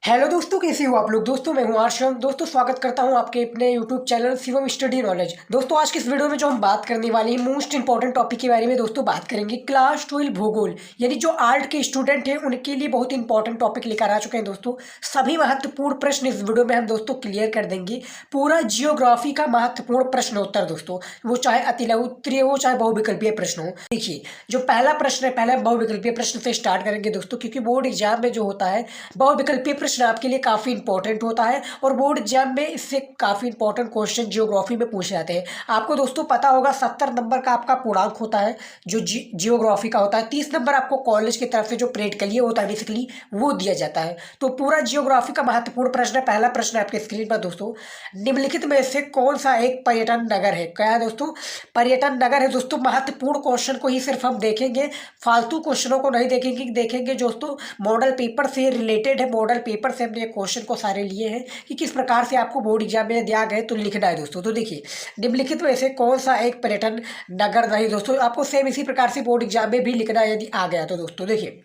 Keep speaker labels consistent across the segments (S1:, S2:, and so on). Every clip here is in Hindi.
S1: हेलो दोस्तों, कैसे हो आप लोग। दोस्तों मैं हूं आर्शम। दोस्तों स्वागत करता हूं आपके अपने YouTube channel Shivam study knowledge. दोस्तों आज की इस वीडियो में जो हम बात करने वाले हैं मोस्ट इंपॉर्टेंट टॉपिक के बारे में दोस्तों बात करेंगे। क्लास 12 भूगोल यानी जो आर्ट के स्टूडेंट हैं उनके लिए बहुत इंपॉर्टेंट टॉपिक लेकर आ चुके हैं दोस्तों। सभी महत्वपूर्ण प्रश्न इस वीडियो में हम दोस्तों क्लियर कर देंगे। पूरा जियोग्राफी का महत्वपूर्ण प्रश्न उत्तर दोस्तों, वो चाहे अति उत्तरीय हो चाहे बहुविकल्पीय प्रश्न हो। देखिए जो पहला प्रश्न है, पहले बहुविकल्पीय प्रश्न से स्टार्ट करेंगे दोस्तों, क्योंकि बोर्ड एग्जाम में जो होता है बहुविकल्पीय प्रश्न आपके लिए काफ़ी इंपॉर्टेंट होता है और बोर्ड एग्जाम में इससे काफ़ी इंपॉर्टेंट क्वेश्चन जियोग्राफी में पूछे जाते हैं। आपको दोस्तों पता होगा 70 नंबर का आपका पूर्णांक होता है जो जियोग्राफी का होता है। 30 नंबर आपको कॉलेज की तरफ से जो प्रैक्टिकली होता है बेसिकली वो दिया जाता है। तो पूरा जियोग्राफी का महत्वपूर्ण प्रश्न है। पहला प्रश्न है आपके स्क्रीन पर दोस्तों, निम्नलिखित में से कौन सा एक पर्यटन नगर है। क्या है दोस्तों, पर्यटन नगर है दोस्तों। महत्वपूर्ण क्वेश्चन को ही सिर्फ हम देखेंगे, फालतू क्वेश्चनों को नहीं देखेंगे दोस्तों। मॉडल पेपर से रिलेटेड है, मॉडल पेपर से हमने क्वेश्चन को सारे लिए हैं कि किस प्रकार से आपको बोर्ड एग्जाम में दिया गया तो लिखना है दोस्तों। तो देखिए निम्नलिखित में से कौन सा एक पर्यटन नगर नहीं दोस्तों, आपको सेम इसी प्रकार से बोर्ड एग्जाम में भी लिखना है यदि आ गया तो दोस्तों। देखिए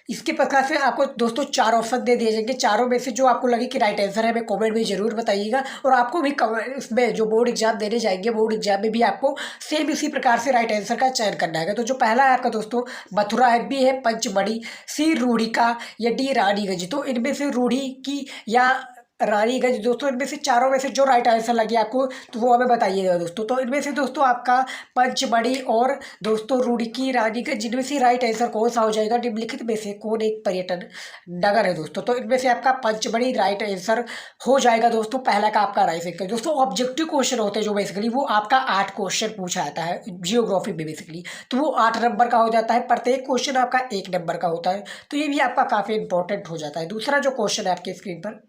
S1: इसके प्रकार से आपको दोस्तों चार ऑप्शन दे दिए जाएंगे। चारों में से जो आपको लगे कि राइट आंसर है हमें कमेंट में जरूर बताइएगा। और आपको भी इसमें जो बोर्ड एग्जाम देने जाएंगे बोर्ड एग्जाम में भी आपको सेम इसी प्रकार से राइट आंसर का चयन करना है। तो जो पहला है आपका दोस्तों मथुरा है, बी है पंचमढ़ी, सी रूढ़िका या डी रानीगंज। तो इनमें से रूढ़ी की या रानीगंज दोस्तों, इनमें से चारों में से जो राइट आंसर लगे आपको तो वो हमें बताइएगा दोस्तों। तो इनमें से दोस्तों आपका पंचमढ़ी और दोस्तों रुड़की रानीगंज, इनमें से राइट आंसर कौन सा हो जाएगा। निम्नलिखित में से कौन एक पर्यटन नगर है दोस्तों। तो इनमें से आपका पंचमढ़ी राइट आंसर हो जाएगा दोस्तों। पहला का आपका राइट आंसर दोस्तों। ऑब्जेक्टिव क्वेश्चन होते हैं जो बेसिकली वो आपका 8 क्वेश्चन पूछा जाता है जियोग्राफी में बेसिकली। तो वो 8 नंबर का हो जाता है। प्रत्येक क्वेश्चन आपका 1 नंबर का होता है। तो ये भी आपका काफी इंपॉर्टेंट हो जाता है। दूसरा जो क्वेश्चन है आपके स्क्रीन पर,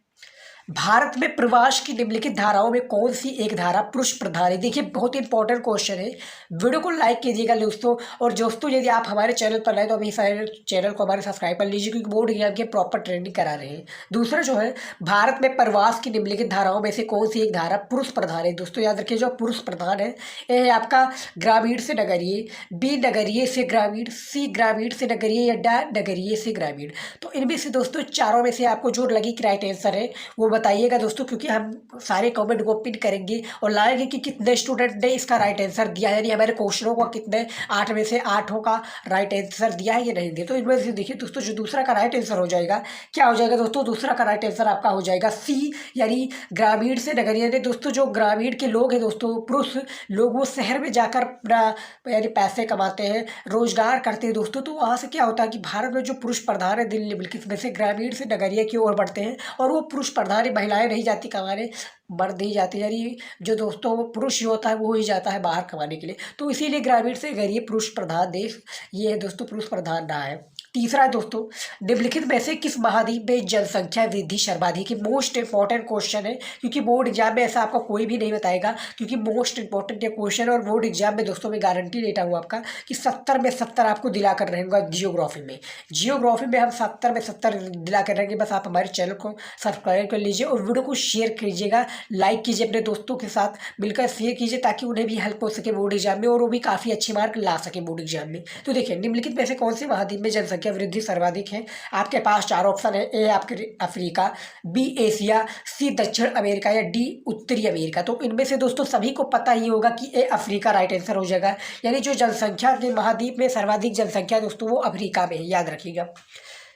S1: भारत में प्रवास की निम्नलिखित धाराओं में कौन सी एक धारा पुरुष प्रधान है। देखिए बहुत इंपॉर्टेंट क्वेश्चन है। वीडियो को लाइक कीजिएगा दोस्तों। और दोस्तों यदि आप हमारे चैनल पर आए तो अभी सारे चैनल को हमारे सब्सक्राइब कर लीजिए, क्योंकि बोर्ड एग्जाम की प्रॉपर ट्रेनिंग करा रहे हैं। दूसरा जो है, भारत में प्रवास की निम्नलिखित धाराओं में से कौन सी एक धारा पुरुष प्रधान है। दोस्तों याद रखिए जो पुरुष प्रधान है ये है आपका ग्रामीण से नगरीय, बी नगरीय से ग्रामीण, सी ग्रामीण से नगरीय या डी नगरीय से ग्रामीण। तो इनमें से दोस्तों चारों में से आपको जो लगी कि राइट आंसर है वो बताइएगा दोस्तों, क्योंकि हम सारे कमेंट को पिन करेंगे और लाएंगे कि कितने स्टूडेंट ने इसका राइट आंसर दिया है, यानी हमारे क्वेश्चनों का कितने 8 में से 8 का राइट आंसर दिया है या नहीं दिया। तो इनमें से देखिए दोस्तों जो दूसरा का राइट आंसर हो जाएगा, क्या हो जाएगा दोस्तों, दूसरा का राइट आंसर आपका हो जाएगा सी, यानी ग्रामीण से नगरीय। यानी दोस्तों जो ग्रामीण के लोग हैं दोस्तों, पुरुष लोग, वो शहर में जाकर अपना यानी पैसे कमाते हैं, रोजगार करते हैं दोस्तों। तो वहाँ से क्या होता है कि भारत में जो पुरुष प्रधान है दिल्ली बिल्किस में से ग्रामीण से नगरीय की ओर बढ़ते हैं। और वो पुरुष प्रधान महिलाएं नहीं जाती कमाने, मर्द ही जाती है, यानी जो दोस्तों पुरुष ही होता है वो ही जाता है बाहर कमाने के लिए। तो इसीलिए ग्रामीण से गरीब पुरुष प्रधान देश ये है दोस्तों, पुरुष प्रधान रहा है। तीसरा है दोस्तों, निम्नलिखित में से किस महाद्वीप में जनसंख्या वृद्धि सर्वाधिक है। मोस्ट इंपॉर्टेंट क्वेश्चन है, क्योंकि बोर्ड एग्जाम में ऐसा आपका कोई भी नहीं बताएगा, क्योंकि मोस्ट इंपॉर्टेंट ये क्वेश्चन। और बोर्ड एग्जाम में दोस्तों मैं गारंटी देता हूँ आपका कि 70 में 70 आपको दिला कर रहेगा जियोग्राफी में। जियोग्राफी में हम 70 में 70 दिला कर रहेंगे। बस आप हमारे चैनल को सब्सक्राइब कर लीजिए और वीडियो को शेयर कीजिएगा, लाइक कीजिए, अपने दोस्तों के साथ मिलकर शेयर कीजिए ताकि उन्हें भी हेल्प हो सके बोर्ड एग्जाम में और वो भी काफ़ी अच्छे मार्क ला सके बोर्ड एग्जाम में। तो देखिए निम्नलिखित में से कौन से महाद्वीप में जनसंख्या वृद्धि सर्वाधिक है। आपके पास 4 ऑप्शन है, ए आपके अफ्रीका, बी एशिया, सी दक्षिण अमेरिका या डी उत्तरी अमेरिका। तो इनमें से दोस्तों सभी को पता ही होगा कि ए अफ्रीका राइट आंसर हो जाएगा, यानी जो जनसंख्या के महाद्वीप में सर्वाधिक जनसंख्या दोस्तों वो अफ्रीका में है, याद रखिएगा।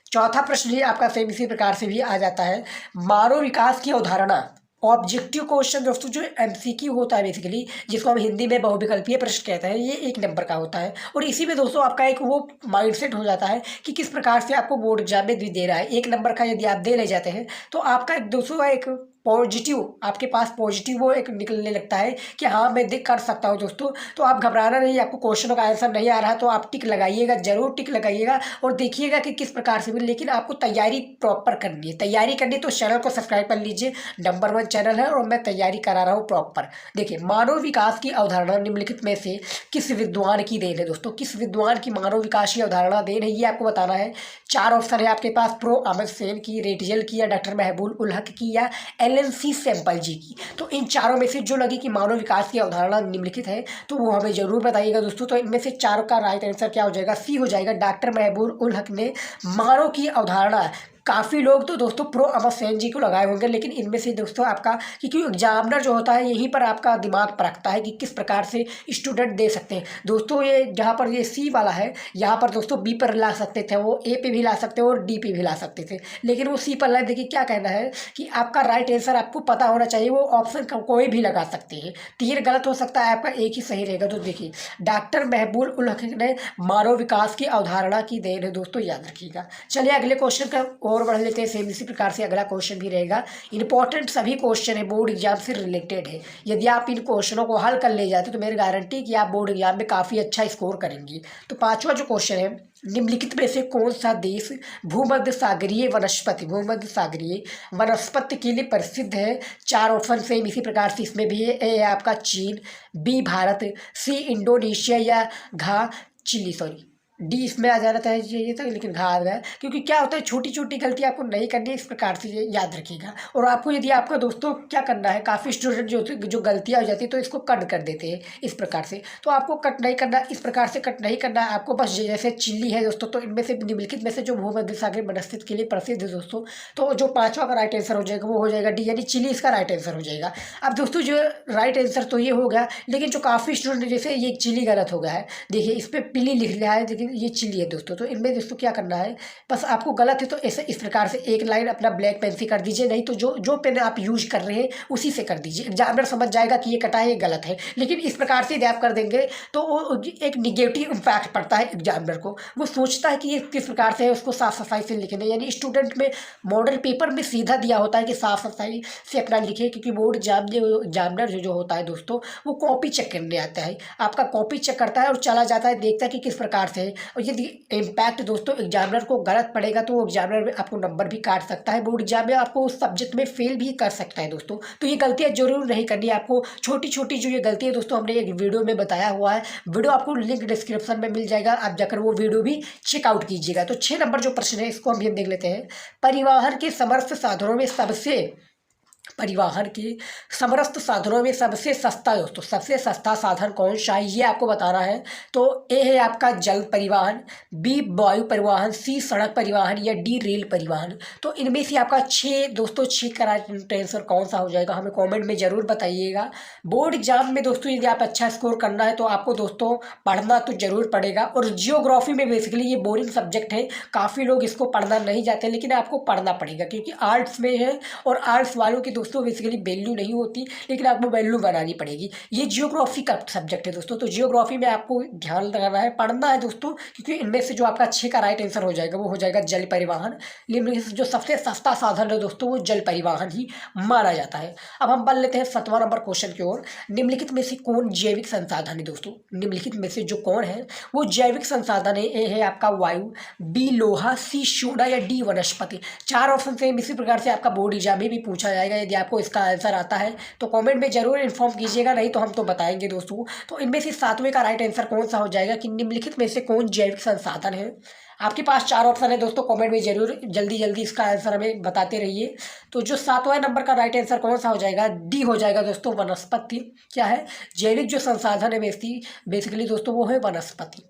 S1: चौथा प्रश्न ही आपका सेम इसी प्रकार से भी आ जाता है, मानव विकास की अवधारणा। ऑब्जेक्टिव क्वेश्चन दोस्तों जो एमसीक्यू होता है बेसिकली, जिसको हम हिंदी में बहुविकल्पीय प्रश्न कहते हैं, ये 1 नंबर का होता है। और इसी में दोस्तों आपका एक वो माइंडसेट हो जाता है कि किस प्रकार से आपको बोर्ड एग्जाम में भी दे रहा है। 1 नंबर का यदि आप दे ले जाते हैं तो आपका एक दोस्तों एक पॉजिटिव आपके पास पॉजिटिव वो एक निकलने लगता है कि हाँ मैं देख कर सकता हूँ दोस्तों। तो आप घबराना नहीं, आपको क्वेश्चनों का आंसर नहीं आ रहा तो आप टिक लगाइएगा, जरूर टिक लगाइएगा और देखिएगा कि किस प्रकार से भी। लेकिन आपको तैयारी प्रॉपर करनी है, तैयारी करनी तो चैनल को सब्सक्राइब कर लीजिए, नंबर 1 चैनल है और मैं तैयारी करा रहा हूँ प्रॉपर। देखिए मानव विकास की अवधारणा निम्नलिखित में से किस विद्वान की देन है दोस्तों, किस विद्वान की मानव विकास की अवधारणा देन है ये आपको बताना है। 4 ऑप्शन है आपके पास, प्रो अहमद सेन की, रेटजल की या डॉक्टर महबूब उल हक की या एलन सैंपल जी की। तो इन चारों में से जो लगे कि मानव विकास की अवधारणा निम्नलिखित है तो वो हमें जरूर बताइएगा दोस्तों। तो इनमें से 4 का राइट आंसर क्या हो जाएगा, सी हो जाएगा। डॉक्टर महबूब उल हक ने मानव की अवधारणा काफ़ी लोग तो दोस्तों प्रो अमर सेन जी को लगाए होंगे, लेकिन इनमें से दोस्तों आपका, क्योंकि एग्जामिनर जो होता है यहीं पर आपका दिमाग परखता है कि किस प्रकार से स्टूडेंट दे सकते हैं दोस्तों। ये जहाँ पर ये सी वाला है, यहाँ पर दोस्तों बी पर ला सकते थे, वो ए पे भी ला सकते हैं और डी पे भी ला सकते थे, लेकिन वो सी पर लाए। देखिए क्या कहना है कि आपका राइट आंसर आपको पता होना चाहिए, वो ऑप्शन कोई भी लगा सकते हैं, तीर गलत हो सकता है, आपका एक ही सही रहेगा। तो देखिए डॉक्टर महबूब उल हक ने मानव विकास की अवधारणा की देन है दोस्तों, याद रखिएगा। चलिए अगले क्वेश्चन का और बढ़ लेते हैं। सेम इसी प्रकार से अगला क्वेश्चन भी रहेगा। इंपॉर्टेंट सभी क्वेश्चन है, बोर्ड एग्जाम से रिलेटेड है। यदि आप इन क्वेश्चनों को हल कर ले जाते तो मेरी गारंटी कि आप बोर्ड एग्जाम में काफ़ी अच्छा स्कोर करेंगी। तो पांचवा जो क्वेश्चन है, निम्नलिखित में से कौन सा देश भूमध्य सागरीय वनस्पति के लिए प्रसिद्ध है? चार ऑप्शन सेम इसी प्रकार से इसमें भी है। ए है आपका चीन, बी भारत, सी इंडोनेशिया या घा चिली, सॉरी डी इसमें आ जाना चाहिए था लेकिन घा आ गया। क्योंकि क्या होता है, छोटी छोटी गलती आपको नहीं करनी है, इस प्रकार से ये याद रखिएगा। और आपको यदि आपका दोस्तों क्या करना है, काफ़ी स्टूडेंट जो गलतियाँ हो जाती है तो इसको कट कर देते हैं इस प्रकार से, तो आपको कट नहीं करना, इस प्रकार से कट नहीं करना है आपको। बस जैसे चिल्ली है दोस्तों, तो इनमें से निम्नलिखित में से जो भूमध्य सागर वनस्पति के लिए प्रसिद्ध है दोस्तों, तो जो पाँचवा का राइट आंसर हो जाएगा वो हो जाएगा डी, यानी चिली इसका राइट आंसर हो जाएगा। अब दोस्तों जो राइट आंसर तो ये हो गया, लेकिन जो काफ़ी स्टूडेंट जैसे ये चिली गलत हो गया है, देखिए इस पर पीली लिख लिया है लेकिन ये चिली है दोस्तों। तो इनमें दोस्तों क्या करना है, बस आपको गलत है तो ऐसे इस प्रकार से एक लाइन अपना ब्लैक पेन से कर दीजिए, नहीं तो जो पेन आप यूज कर रहे हैं उसी से कर दीजिए। एग्जामिनर समझ जाएगा कि ये कटा है, ये गलत है, लेकिन इस प्रकार से यदि आप कर देंगे तो वो एक निगेटिव इम्पैक्ट पड़ता है एग्जामिनर को। वो सोचता है कि ये किस प्रकार से है, उसको साफ सफाई से लिखना है। यानी स्टूडेंट में मॉडल पेपर में सीधा दिया होता है कि साफ सफाई से अपना लिखे, क्योंकि बोर्ड एग्जामिनर जो होता है दोस्तों, वो कॉपी चेक करने आता है, आपका कॉपी चेक करता है और चला जाता है, देखता है कि किस प्रकार से है। और यदि इम्पैक्ट दोस्तों एग्जामिनर को गलत पड़ेगा तो वो एग्जामिनर में आपको नंबर भी काट सकता है, बोर्ड एग्जाम में आपको उस सब्जेक्ट में फेल भी कर सकता है दोस्तों। तो ये गलतियां जरूर नहीं करनी है आपको। छोटी छोटी जो ये गलती है दोस्तों, हमने एक वीडियो में बताया हुआ है, वीडियो आपको लिंक डिस्क्रिप्शन में मिल जाएगा, आप जाकर वो वीडियो भी चेकआउट कीजिएगा। तो 6 नंबर जो प्रश्न है इसको हम ये देख लेते हैं। परिवहन के समस्त साधनों में सबसे सस्ता दोस्तों, सबसे सस्ता साधन कौन सा है ये आपको बताना है। तो ए है आपका जल परिवहन, बी वायु परिवहन, सी सड़क परिवहन या डी रेल परिवहन। तो इनमें से आपका 6 का आंसर कौन सा हो जाएगा, हमें कमेंट में ज़रूर बताइएगा। बोर्ड एग्जाम में दोस्तों यदि आप अच्छा स्कोर करना है तो आपको दोस्तों पढ़ना तो जरूर पड़ेगा। और जियोग्राफी में बेसिकली ये बोरिंग सब्जेक्ट है, काफ़ी लोग इसको पढ़ना नहीं चाहते, लेकिन आपको पढ़ना पड़ेगा क्योंकि आर्ट्स में है और आर्ट्स वालों की दोस्तों बेसिकली वैल्यू नहीं होती, लेकिन आपको वैल्यू बनानी पड़ेगी। ये जियोग्राफी का सब्जेक्ट है दोस्तों, तो जियोग्राफी में आपको ध्यान लगाना है, पढ़ना है दोस्तों, क्योंकि इनमें से जो आपका 6 का राइट आंसर हो जाएगा वो हो जाएगा जल परिवहन। लेकिन जो सबसे सस्ता साधन है दोस्तों वो जल परिवहन ही माना जाता है। अब हम बढ़ लेते हैं 7वां नंबर क्वेश्चन की ओर। निम्नलिखित में से कौन जैविक संसाधन है दोस्तों, निम्नलिखित में से जो कौन है वो जैविक संसाधन है? ए है आपका वायु, बी लोहा, सी सोना या डी वनस्पति। 4 ऑप्शन से इसी प्रकार से आपका बोर्ड एग्जाम में भी पूछा जाएगा। यदि आपको इसका आंसर आता है तो कमेंट में जरूर इन्फॉर्म कीजिएगा, नहीं तो हम तो बताएंगे दोस्तों। तो इनमें से 7वें का राइट आंसर कौन सा हो जाएगा कि निम्नलिखित में से कौन जैविक संसाधन है? आपके पास 4 ऑप्शन है दोस्तों, कमेंट में जरूर जल्दी जल्दी इसका आंसर हमें बताते रहिए। तो जो 7वां नंबर का राइट आंसर कौन सा हो जाएगा, डी हो जाएगा दोस्तों, वनस्पति। क्या है, जैविक जो संसाधन है बेसिकली दोस्तों वो है वनस्पति।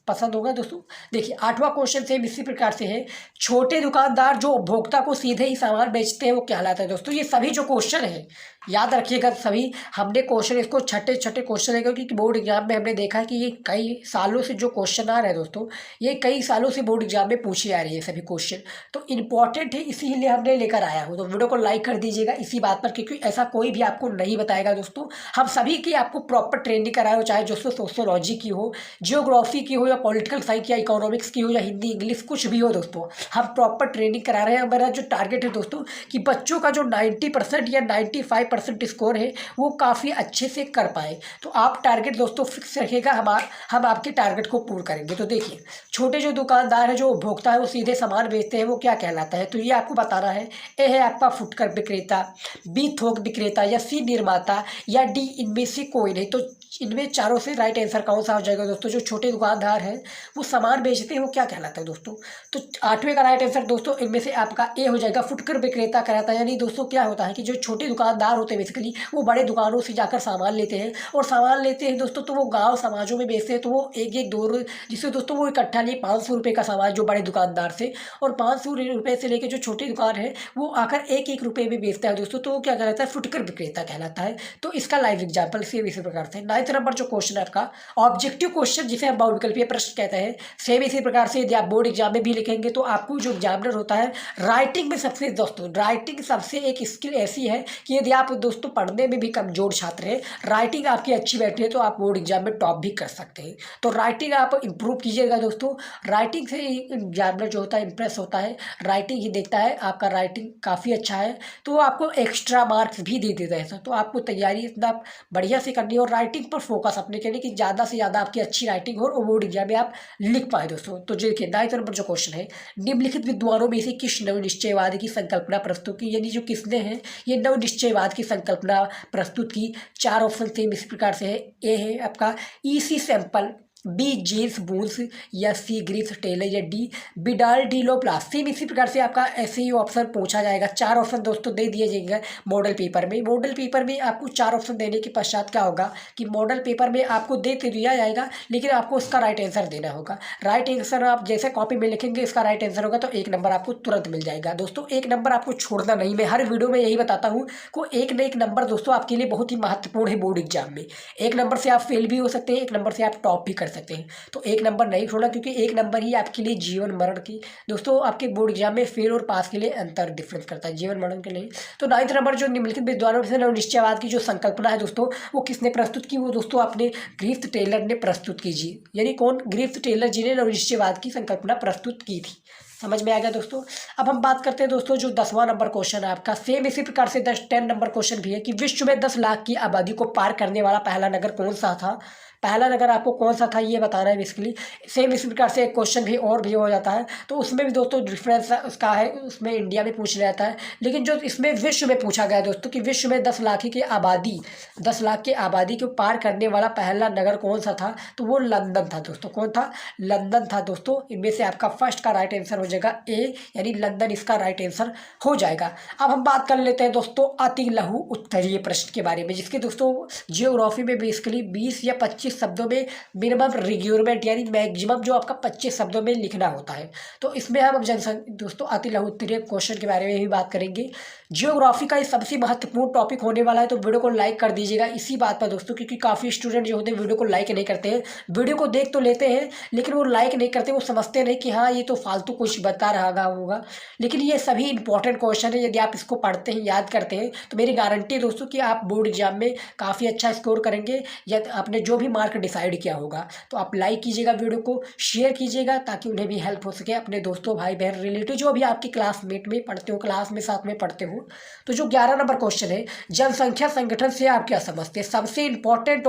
S1: पसंद होगा दोस्तों। देखिए 8वां क्वेश्चन सेम इसी प्रकार से है। छोटे दुकानदार जो उपभोक्ता को सीधे ही सामान बेचते हैं वो कहलाता है दोस्तों। ये सभी जो क्वेश्चन है याद रखिएगा, सभी हमने क्वेश्चन इसको छठे क्वेश्चन है, क्योंकि बोर्ड एग्जाम में हमने देखा कि ये कई सालों से जो क्वेश्चन आ रहे हैं दोस्तों, ये कई सालों से बोर्ड एग्जाम में पूछे आ रही है सभी क्वेश्चन, तो इम्पॉर्टेंट है इसीलिए हमने लेकर आया हूँ। तो वीडियो को लाइक कर दीजिएगा इसी बात पर, क्योंकि ऐसा कोई भी आपको नहीं बताएगा दोस्तों। हम सभी की आपको प्रॉपर ट्रेनिंग कराए हो, चाहे दोस्तों सोशियोलॉजी की हो, जियोग्राफी की हो या पॉलिटिकल साइंस या इकोनॉमिक्स की हो या हिंदी इंग्लिश कुछ भी हो दोस्तों, हम प्रॉपर ट्रेनिंग करा रहे हैं। हमारा जो टारगेट है दोस्तों कि बच्चों का जो 90% या 95% स्कोर है वो काफ़ी अच्छे से कर पाए। तो आप टारगेट दोस्तों फिक्स रखिएगा, हम आपके टारगेट को पूर्ण करेंगे। तो देखिए छोटे जो दुकानदार है, जो उपभोक्ता है, वो सीधे सामान बेचते हैं, वो क्या कहलाता है? तो ये आपको बताना है। ए है आपका फुटकर विक्रेता, बी थोक विक्रेता या सी निर्माता या डी इनमें से कोई नहीं। तो इनमें चारों से राइट आंसर कौन सा हो जाएगा दोस्तों? जो छोटे दुकानदार है वो सामान बेचते हैं वो क्या कहलाता है दोस्तों? तो 8वें का राइट आंसर दोस्तों इनमें से आपका ए हो जाएगा, फुटकर विक्रेता कहलाता है। यानी दोस्तों क्या होता है कि जो छोटे दुकानदार होते हैं बेसिकली वो बड़े दुकानों से जाकर सामान लेते हैं, और सामान लेते हैं दोस्तों तो वो गाँव समाजों में बेचते हैं, तो वो एक एक दो जिससे दोस्तों वो इकट्ठा लिए 500 रुपये का सामान जो बड़े दुकानदार से, और 500 रुपये से लेकर जो छोटी दुकान है वो आकर एक एक रुपये में बेचता है दोस्तों, तो वो क्या कहलाता है? फुटकर विक्रेता कहलाता है। तो इसका लाइव एग्जाम्पल सेम इसी प्रकार से। 9th नंबर जो क्वेश्चन है आपका ऑब्जेक्टिव क्वेश्चन जिसे हम बहुविकल्पीय प्रश्न कहते हैं, सेम इसी प्रकार से यदि आप बोर्ड एग्जाम में भी लिखेंगे तो आपको जो एग्जामिनर होता है राइटिंग में सबसे दोस्तों राइटिंग सबसे एक स्किल ऐसी है कि यदि आप दोस्तों पढ़ने में भी कमजोर छात्र हैं, राइटिंग आपकी अच्छी बैठी है तो आप बोर्ड एग्जाम में टॉप भी कर सकते हैं। तो राइटिंग आप इंप्रूव कीजिएगा दोस्तों, राइटिंग से एग्जामिनर जो होता है इंप्रेस होता है, राइटिंग ही देखता है आपका राइटिंग काफ़ी अच्छा है तो वो आपको एक्स्ट्रा मार्क्स भी दे देता है। तो आपको तैयारी इतना बढ़िया से करनी है और राइटिंग पर फोकस अपने करने की, ज़्यादा से ज़्यादा आपकी अच्छी राइटिंग हो और बोर्ड एग्जाम में आप लिख पाए दोस्तों। तो देखिए 9th नंबर जो क्वेश्चन है, निम्नलिखित विद्वानों में से किस नवनिश्चयवाद की संकल्पना प्रस्तुत की? यानी जो किसने हैं ये नवनिश्चयवाद की संकल्पना प्रस्तुत की? 4 ऑप्शन सेम इस प्रकार से है। ए है आपका EC Semple, B Jean Brunhes, या सी ग्रिफ्स टेलर, या D Vidal de la Blache. Same इसी प्रकार से आपका ऐसे ही ऑप्शन पूछा जाएगा। 4 ऑप्शन दोस्तों दे दिए जाएंगे मॉडल पेपर में। मॉडल पेपर में आपको 4 ऑप्शन देने के पश्चात क्या होगा कि मॉडल पेपर में आपको दे तो दिया जाएगा लेकिन आपको उसका राइट आंसर देना होगा। राइट आंसर आप जैसे कॉपी में लिखेंगे इसका राइट आंसर होगा तो 1 नंबर आपको तुरंत मिल जाएगा दोस्तों। 1 नंबर आपको छोड़ना नहीं, मैं हर वीडियो में यही बताता हूँ को एक न एक नंबर दोस्तों आपके लिए बहुत ही महत्वपूर्ण है बोर्ड एग्जाम में। 1 नंबर से आप फेल भी हो सकते हैं, 1 नंबर से आप टॉप भी कर सकते हैं। तो 1 नंबर नहीं छोड़ना क्योंकि 1 नंबर ही आपके लिए जीवन मरण की दोस्तों आपके बोर्ड एग्जाम में फेल और पास के लिए अंतर डिफरेंस करता है, जीवन मरण के लिए। तो 9th नंबर जो निम्नलिखित विद्वानों से नवनिश्चयवाद की जो संकल्पना है दोस्तों वो किसने प्रस्तुत की? वो दोस्तों अपने ग्रिफ्थ टेलर ने प्रस्तुत की जी। यानी कौन? ग्रिफ्थ टेलर जी ने नवनिश्चयवाद की संकल्पना प्रस्तुत की थी। समझ में आ गया दोस्तों। अब हम बात करते हैं दोस्तों जो 10वां नंबर क्वेश्चन है आपका, सेम इसी प्रकार से 10 नंबर क्वेश्चन भी है कि विश्व में 10 लाख की आबादी को पार करने वाला पहला नगर कौन सा था? पहला नगर आपको कौन सा था ये बताना है बेसिकली। सेम इसी प्रकार से एक क्वेश्चन भी और भी हो जाता है तो उसमें भी दोस्तों डिफरेंस उसका है, उसमें इंडिया में पूछ लिया जाता है लेकिन जो इसमें विश्व में पूछा गया है दोस्तों कि विश्व में 10 लाख की आबादी 10 लाख की आबादी को पार करने वाला पहला नगर कौन सा था? तो वो लंदन था दोस्तों। कौन था? लंदन था दोस्तों। इनमें से आपका फर्स्ट का राइट आंसर हो जाएगा ए, यानी लंदन इसका राइट आंसर हो जाएगा। अब हम बात कर लेते हैं दोस्तों अति लघु उत्तरीय प्रश्न के बारे में, जिसके दोस्तों जियोग्राफी में बेसिकली 20 या 25 शब्दों में मिनिमम रिक्वायरमेंट यानी मैक्सिमम जो आपका 25 शब्दों में लिखना होता है। तो इसमें हम जनसंख्या दोस्तों अति लघु उत्तरीय क्वेश्चन के बारे में भी बात करेंगे। जियोग्राफी का ये सबसे महत्वपूर्ण टॉपिक होने वाला है तो वीडियो को लाइक कर दीजिएगा इसी बात पर दोस्तों, क्योंकि काफ़ी स्टूडेंट जो होते हैं वीडियो को लाइक नहीं करते हैं। वीडियो को देख तो लेते हैं लेकिन वो लाइक नहीं करते, वो समझते नहीं कि हाँ ये तो फालतू कुछ बता रहा होगा। लेकिन ये सभी इंपॉर्टेंट क्वेश्चन है, यदि आप इसको पढ़ते हैं याद करते हैं तो मेरी गारंटी है दोस्तों कि आप बोर्ड एग्जाम में काफ़ी अच्छा स्कोर करेंगे या आपने जो भी मार्क डिसाइड किया होगा। तो आप लाइक कीजिएगा, वीडियो को शेयर कीजिएगा ताकि उन्हें भी हेल्प हो सके, अपने दोस्तों भाई बहन रिलेटिव जो भी आपकी क्लासमेट में पढ़ते हो, क्लास में साथ में पढ़ते हो। तो जो 11 नंबर क्वेश्चन है जनसंख्या संगठन से आप क्या समझते हैं? सबसे इंपॉर्टेंट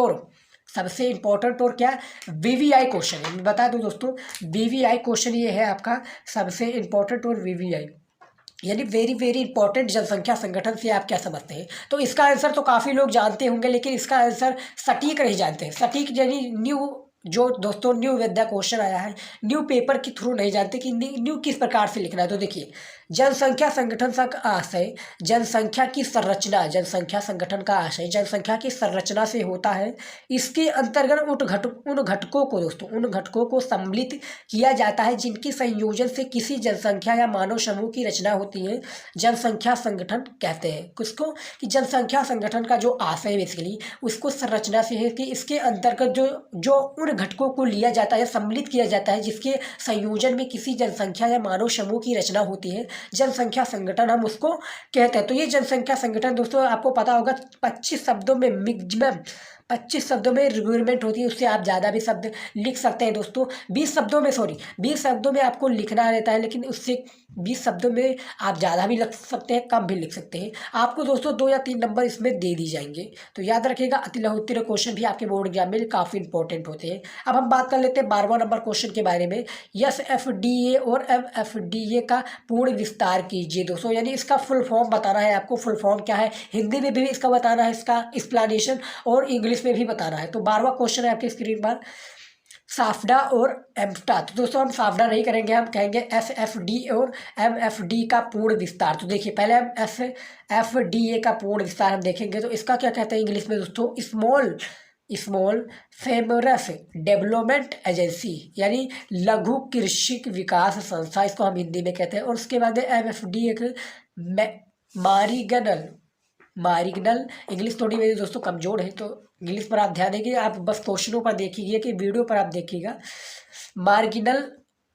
S1: और क्या वीवीआई क्वेश्चन है, मैं बता दूं दोस्तों वीवीआई क्वेश्चन ये है आपका सबसे इंपॉर्टेंट और वीवीआई यानी वेरी वेरी इंपॉर्टेंट जनसंख्या संगठन से आप क्या समझते हैं? तो इसका आंसर तो काफ़ी लोग जानते होंगे लेकिन इसका आंसर सटीक नहीं जानते हैं। सटीक यानी न्यू जो दोस्तों न्यू विद्या क्वेश्चन आया है न्यू पेपर के थ्रू नहीं जानते कि न्यू किस प्रकार से लिखना है। तो देखिए जनसंख्या संगठन का आशय जनसंख्या की संरचना, जनसंख्या संगठन का आशय जनसंख्या की संरचना से होता है। इसके अंतर्गत उन घटकों को दोस्तों उन घटकों को सम्मिलित किया जाता है जिनकी संयोजन से किसी जनसंख्या या मानव समूह की रचना होती है, जनसंख्या संगठन कहते हैं। किसको? कि जनसंख्या संगठन का जो आशय बेसिकली उसको संरचना से है कि इसके अंतर्गत जो उन घटकों को लिया जाता है, सम्मिलित किया जाता है जिसके संयोजन में किसी जनसंख्या या मानव समूह की रचना होती है, जनसंख्या संगठन हम उसको कहते हैं। तो ये जनसंख्या संगठन दोस्तों आपको पता होगा 25 शब्दों में मैक्सिमम 25 शब्दों में रिक्वायरमेंट होती है, उससे आप ज़्यादा भी शब्द लिख सकते हैं दोस्तों। 20 शब्दों में आपको लिखना रहता है लेकिन उससे 20 शब्दों में आप ज़्यादा भी लिख सकते हैं, कम भी लिख सकते हैं। आपको दोस्तों 2 या 3 नंबर इसमें दे दी जाएंगे। तो याद रखिएगा अति लघु उत्तरीय क्वेश्चन भी आपके बोर्ड एग्जाम में काफ़ी इंपॉर्टेंट होते हैं। अब हम बात कर लेते हैं 12वां नंबर क्वेश्चन के बारे में। SFDA और MFDA का पूर्ण विस्तार कीजिए दोस्तों, यानी इसका फुल फॉर्म बताना है आपको। फुल फॉर्म क्या है हिंदी में भी इसका बताना है, इसका एक्सप्लेनेशन, और इंग्लिश में भी बताना है। तो 12वां क्वेश्चन है आपकी स्क्रीन पर। साफडा और एम्फ्टा। तो दोस्तों हम साफडा नहीं करेंगे, हम कहेंगे SFD और MFD का पूर्ण विस्तार। तो देखिए पहले हम SFDA का पूर्ण विस्तार हम देखेंगे। तो इसका क्या कहते हैं इंग्लिश में दोस्तों, small small femoris development agency, यानी लघु कृषि विकास संस्था, इसको हम हिंदी में कहते हैं। और उसके बाद MFD एक मारिगनल मारिगनल इंग्लिश थोड़ी मेरी दोस्तों कमज़ोर है, तो इंग्लिश पर आप ध्यान देंगे, आप बस क्वेश्चनों पर देखिए कि वीडियो पर आप देखिएगा। Marginal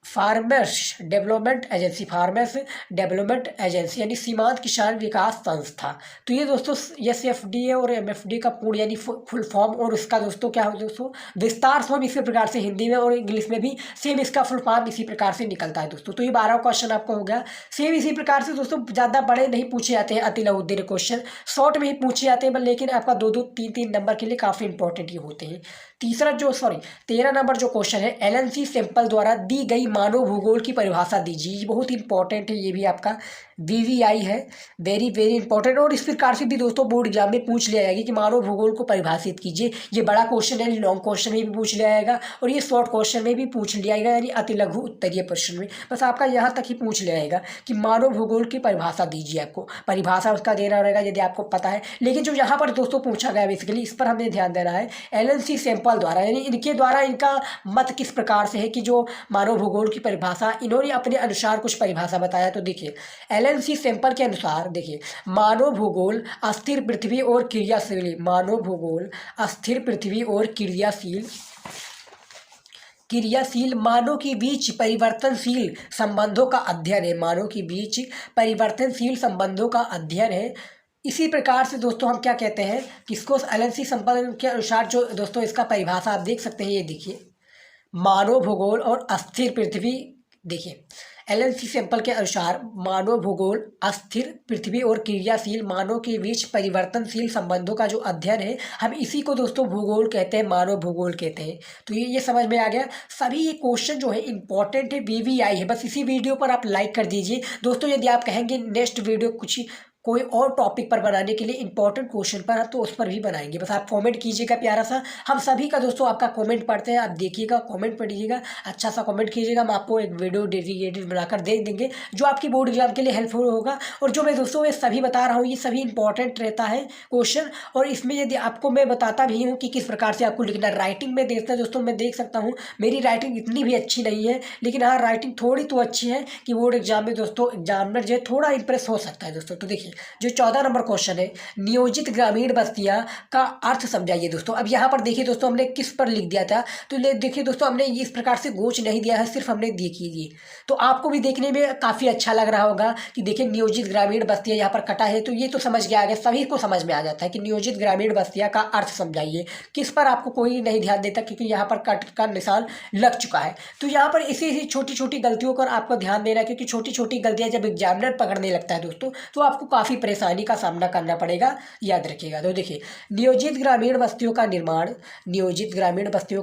S1: farmers development agency, farmers development agency यानी सीमांत किसान विकास संस्था। तो ये दोस्तों SFDA और MFD का पूर्ण यानी फुल फॉर्म, और उसका दोस्तों क्या हो दोस्तों विस्तार फॉर्म इसी प्रकार से हिंदी में और इंग्लिश में भी सेम इसका फुल फॉर्म इसी प्रकार से निकलता है दोस्तों। तो ये 12 क्वेश्चन आपको हो गया। सेम इसी प्रकार से दोस्तों ज़्यादा बड़े नहीं पूछे जाते हैं, अति लघुद्देश्य क्वेश्चन शॉर्ट में ही पूछे जाते हैं, लेकिन आपका 2-2, 3-3 नंबर के लिए काफ़ी इंपॉर्टेंट ये होते हैं। 13 नंबर जो क्वेश्चन है, LNC सैंपल द्वारा दी गई मानव भूगोल की परिभाषा दीजिए। ये बहुत इंपॉर्टेंट है, ये भी आपका VVI है, वेरी वेरी इंपॉर्टेंट। और इस प्रकार से भी दोस्तों बोर्ड एग्जाम में पूछ लिया जाएगा कि मानव भूगोल को परिभाषित कीजिए। ये बड़ा क्वेश्चन है, लॉन्ग क्वेश्चन में भी पूछ लिया जाएगा और ये शॉर्ट क्वेश्चन में भी पूछ लिया जाएगा, यानी अति लघु उत्तरीय प्रश्न में बस आपका यहाँ तक ही पूछ लिया जाएगा कि मानव भूगोल की परिभाषा दीजिए। आपको परिभाषा उसका देना रहेगा यदि आपको पता है। लेकिन जो यहाँ पर दोस्तों पूछा गया बेसिकली इस पर हमें ध्यान देना है। LNC सैंपल द्वारा यानी इनके द्वारा इनका मत किस प्रकार से है कि जो मानव भूगोल की परिभाषा इन्होंने अपने अनुसार कुछ परिभाषा बताया। तो देखिए LNC सैंपल के अनुसार देखिए मानव भूगोल अस्थिर पृथ्वी और क्रियाशील, मानव भूगोल अस्थिर पृथ्वी और क्रियाशील मानव के बीच परिवर्तनशील संबंधों का अध्ययन है, मानव के बीच परिवर्तनशील संबंधों का अध्ययन है। इसी प्रकार से दोस्तों हम क्या कहते हैं किसको LNC सैंपल के अनुसार जो दोस्तों इसका परिभाषा आप देख सकते हैं, ये देखिए मानव भूगोल और अस्थिर पृथ्वी। देखिए LNC सैंपल के अनुसार मानव भूगोल अस्थिर पृथ्वी और क्रियाशील मानव के बीच परिवर्तनशील संबंधों का जो अध्ययन है, हम इसी को दोस्तों भूगोल कहते हैं, मानव भूगोल कहते हैं। तो ये समझ में आ गया। सभी ये क्वेश्चन जो है इंपॉर्टेंट है, VVI है। बस इसी वीडियो पर आप लाइक कर दीजिए दोस्तों। यदि आप कहेंगे नेक्स्ट वीडियो कुछ कोई और टॉपिक पर बनाने के लिए इंपॉर्टेंट क्वेश्चन पर, तो उस पर भी बनाएंगे। बस आप कमेंट कीजिएगा प्यारा सा, हम सभी का दोस्तों आपका कमेंट पढ़ते हैं, आप देखिएगा कमेंट पढ़िएगा, अच्छा सा कमेंट कीजिएगा, हम आपको एक वीडियो डेडिकेटेड बनाकर दे देंगे जो आपकी बोर्ड एग्जाम के लिए हेल्पफुल होगा। और जो मैं दोस्तों ये सभी बता रहा हूँ ये सभी इंपॉर्टेंट रहता है क्वेश्चन। और इसमें यदि आपको मैं बताता भी हूँ कि किस प्रकार से आपको लिखना, राइटिंग में देखते हैं दोस्तों, मैं देख सकता हूँ मेरी राइटिंग इतनी भी अच्छी नहीं है, लेकिन हाँ राइटिंग थोड़ी तो अच्छी है कि बोर्ड एग्जाम में दोस्तों एग्जामिनर जो है थोड़ा इंप्रेस हो सकता है दोस्तों। तो देखिए जो 14 नंबर क्वेश्चन है, नियोजित ग्रामीण बस्तियां का अर्थ समझाइए दोस्तों। अब यहाँ पर देखिए दोस्तों हमने किस पर लिख दिया था, तो देखिए दोस्तों हमने इस प्रकार से गोच नहीं दिया है, सिर्फ हमने देखिए, तो आपको भी देखने में काफ़ी अच्छा लग रहा होगा कि देखिए नियोजित ग्रामीण बस्तियां यहाँ पर कटा है। तो ये तो समझ के आ गया, सभी को समझ में आ जाता है कि नियोजित ग्रामीण बस्तियां का अर्थ समझाइए। किस पर आपको कोई नहीं ध्यान देता क्योंकि यहाँ पर कट का निशान लग चुका है। तो यहाँ पर इसी छोटी छोटी गलतियों पर आपको ध्यान देना है, क्योंकि छोटी छोटी गलतियाँ जब एग्जामिनर पकड़ने लगता है दोस्तों तो आपको काफ़ी परेशानी का सामना करना पड़ेगा, याद रखिएगा। तो देखिए नियोजित ग्रामीण बस्तियों का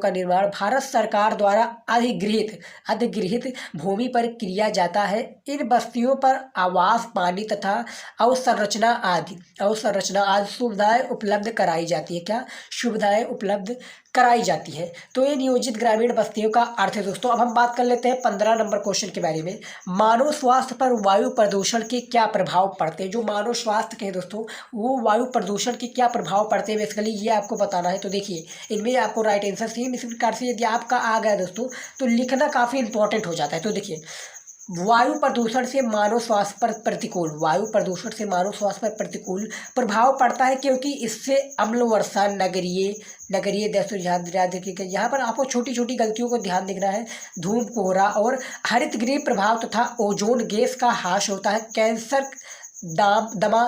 S1: निर्माण भारत सरकार द्वारा अधिगृहित भूमि पर किया जाता है। इन बस्तियों पर आवास, पानी तथा अवसंरचना आदि सुविधाएं उपलब्ध कराई जाती है। क्या सुविधाएं उपलब्ध कराई जाती है। तो ये नियोजित ग्रामीण बस्तियों का अर्थ है दोस्तों। अब हम बात कर लेते हैं 15 नंबर क्वेश्चन के बारे में। मानव स्वास्थ्य पर वायु प्रदूषण के क्या प्रभाव पड़ते हैं। जो मानव स्वास्थ्य के हैं दोस्तों वो वायु प्रदूषण के क्या प्रभाव पड़ते हैं बेसिकली ये आपको बताना है। तो देखिए इनमें आपको राइट आंसर सेम इसी प्रकार से यदि आपका आ गया दोस्तों तो लिखना काफ़ी इंपॉर्टेंट हो जाता है। तो देखिए वायु प्रदूषण से मानव स्वास्थ्य पर प्रतिकूल प्रभाव पड़ता है, क्योंकि इससे अम्ल वर्षा, नगरीय देशों यहाँ पर आपको छोटी छोटी गलतियों को ध्यान देना है। धूम, कोहरा और हरित गृह प्रभाव तथा ओजोन गैस का ह्रास होता है। कैंसर, दमा,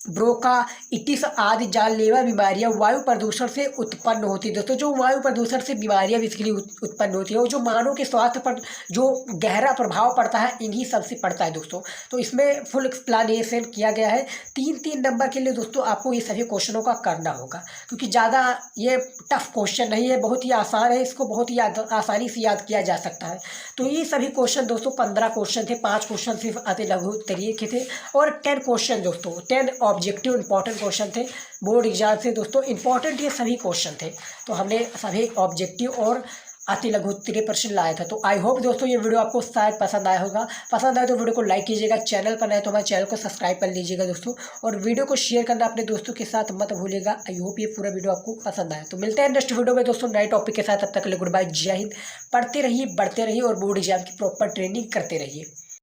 S1: ब्रोंकाइटिस आदि जानलेवा बीमारियां वायु प्रदूषण से उत्पन्न होती है दोस्तों। जो वायु प्रदूषण से बीमारियां बेसिकली उत्पन्न होती है और जो मानव के स्वास्थ्य पर जो गहरा प्रभाव पड़ता है इन्हीं सबसे पड़ता है दोस्तों। तो इसमें फुल एक्सप्लेनेशन किया गया है। 3 नंबर के लिए दोस्तों आपको ये सभी क्वेश्चनों का करना होगा, क्योंकि ज़्यादा ये टफ क्वेश्चन नहीं है, बहुत ही आसान है, इसको बहुत ही आसानी से याद किया जा सकता है। तो ये सभी क्वेश्चन दोस्तों 15 क्वेश्चन थे, 5 क्वेश्चन सिर्फ अति लघु तरीके थे और 10 क्वेश्चन दोस्तों 10 ऑब्जेक्टिव इंपॉर्टेंट क्वेश्चन थे बोर्ड एग्जाम से दोस्तों। इंपॉर्टेंट ये सभी क्वेश्चन थे, तो हमने सभी ऑब्जेक्टिव और आते लगभग 3% लाया था। तो आई होप दोस्तों ये वीडियो आपको शायद पसंद आया होगा। पसंद आए तो वीडियो को लाइक कीजिएगा, चैनल पर नए तो हमारे चैनल को सब्सक्राइब कर लीजिएगा दोस्तों, और वीडियो को शेयर करना अपने दोस्तों के साथ मत भूलिएगा। आई होप ये पूरा वीडियो आपको पसंद आया। तो मिलते हैं नेक्स्ट वीडियो में दोस्तों नए टॉपिक के साथ। तब तक के लिए गुड बाय, जय हिंद। पढ़ते रहिए, बढ़ते रहिए और बोर्ड एग्जाम की प्रॉपर ट्रेनिंग करते रहिए।